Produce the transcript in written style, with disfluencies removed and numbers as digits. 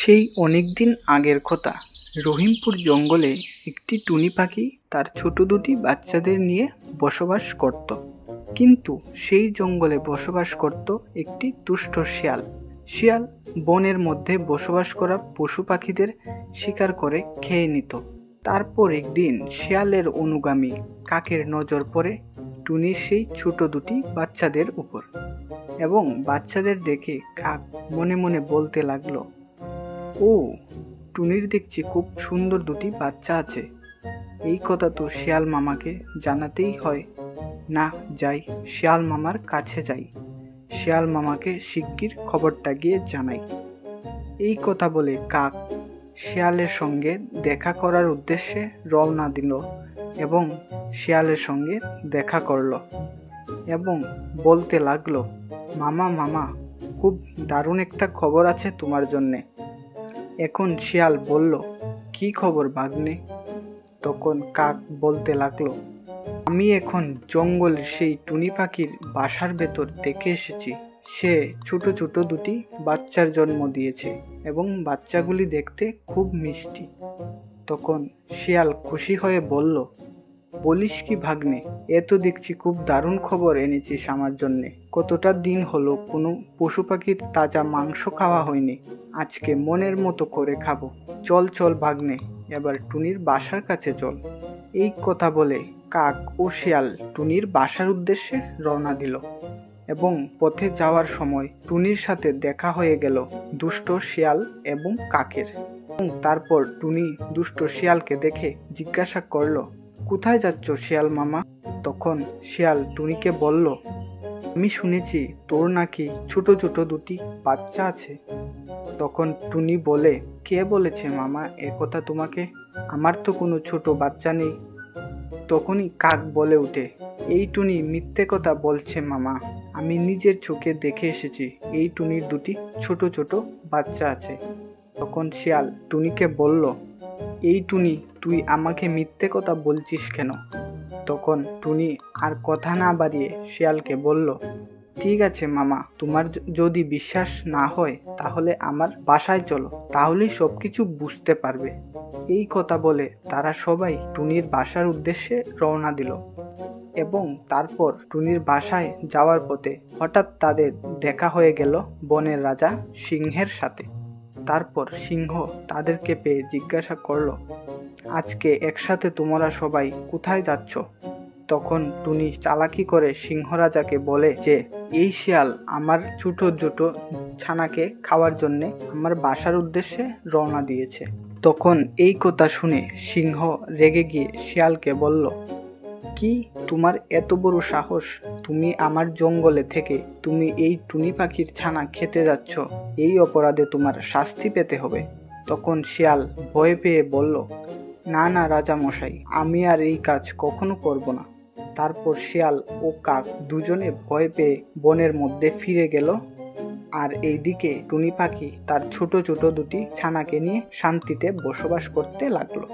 সেই অনেকদিন আগের কথা, রহিমপুর জঙ্গলে একটি টুনি পাখি তার ছোট দুটি বাচ্চাদের নিয়ে বসবাস করত। কিন্তু সেই জঙ্গলে বসবাস করত একটি দুষ্ট শিয়াল। শিয়াল বনের মধ্যে বসবাস করা পশু পাখিদের শিকার করে খেয়ে নিত। তারপর একদিন শিয়ালের অনুগামী কাকের নজর পড়ে টুনির সেই ছোট দুটি বাচ্চাদের উপর, এবং বাচ্চাদের দেখে কাক মনে মনে বলতে লাগলো, ও, টুনির দেখছি খুব সুন্দর দুটি বাচ্চা আছে। এই কথা তো শিয়াল মামাকে জানাতেই হয়। না, যাই, শিয়াল মামার কাছে যাই, শিয়াল মামাকে শিগগির খবরটা গিয়ে জানাই। এই কথা বলে কাক শিয়ালের সঙ্গে দেখা করার উদ্দেশ্যে রওনা দিল এবং শিয়ালের সঙ্গে দেখা করল এবং বলতে লাগলো, মামা মামা, খুব দারুণ একটা খবর আছে তোমার জন্যে। এখন শিয়াল বলল, কি খবর ভাগ্নে? তখন কাক বলতে লাগলো, আমি এখন জঙ্গলের সেই টুনি পাখির বাসার ভেতর দেখে এসেছি। সে ছোট ছোট দুটি বাচ্চার জন্ম দিয়েছে এবং বাচ্চাগুলি দেখতে খুব মিষ্টি। তখন শিয়াল খুশি হয়ে বলল, বলিস কি ভাগ্নে, এ তো দেখছি খুব দারুণ খবর এনেছিস আমার জন্যে। কতটা দিন হলো কোনো পশু পাখির তাজা মাংস খাওয়া হয়নি, আজকে মনের মতো করে খাবো। চল চল ভাগ্নে, এবার টুনির বাসার কাছে চল। এই কথা বলে কাক ও শিয়াল টুনির বাসার উদ্দেশ্যে রওনা দিল এবং পথে যাওয়ার সময় টুনির সাথে দেখা হয়ে গেল দুষ্ট শিয়াল এবং কাকের। এবং তারপর টুনি দুষ্ট শিয়ালকে দেখে জিজ্ঞাসা করল, কোথায় যাচ্ছ শিয়াল মামা? তখন শিয়াল টুনিকে বলল, আমি শুনেছি তোর নাকি ছোট ছোট দুটি বাচ্চা আছে। তখন টুনি বলে, কে বলেছে মামা এ কথা তোমাকে? আমার তো কোনো ছোট বাচ্চা নেই। তখনই কাক বলে উঠে, এই টুনি মিথ্যে কথা বলছে মামা, আমি নিজের চোখে দেখে এসেছি এই টুনির দুটি ছোট ছোট বাচ্চা আছে। তখন শিয়াল টুনিকে বলল, এই টুনি, তুই আমাকে মিথ্যে কথা বলছিস কেন? তখন টুনি আর কথা না বাড়িয়ে শিয়ালকে বলল, ঠিক আছে মামা, তোমার যদি বিশ্বাস না হয় তাহলে আমার বাসায় চলো, তাহলেই সব কিছু বুঝতে পারবে। এই কথা বলে তারা সবাই টুনির বাসার উদ্দেশ্যে রওনা দিল এবং তারপর টুনির বাসায় যাওয়ার পথে হঠাৎ তাদের দেখা হয়ে গেল বনের রাজা সিংহের সাথে। তারপর সিংহ তাদেরকে পেয়ে জিজ্ঞাসা করল, আজকে একসাথে তোমরা সবাই কোথায় যাচ্ছ? তখন টুনি চালাকি করে সিংহ রাজাকে বলে যে, এই শিয়াল আমার ছোট ছোট ছানাকে খাওয়ার জন্যে আমার বাসার উদ্দেশ্যে রওনা দিয়েছে। তখন এই কথা শুনে সিংহ রেগে গিয়ে শিয়ালকে বলল, কি, তোমার এত বড় সাহস? তুমি আমার জঙ্গলে থেকে তুমি এই টুনি পাখির ছানা খেতে যাচ্ছ, এই অপরাধে তোমার শাস্তি পেতে হবে। তখন শিয়াল ভয় পেয়ে বলল, না না রাজা মশাই, আমি আর এই কাজ কখনো করব না। তারপর শিয়াল ও কাক দুজনে ভয় পেয়ে বনের মধ্যে ফিরে গেল, আর এইদিকে টুনি পাখি তার ছোট ছোট দুটি ছানাকে নিয়ে শান্তিতে বসবাস করতে লাগলো।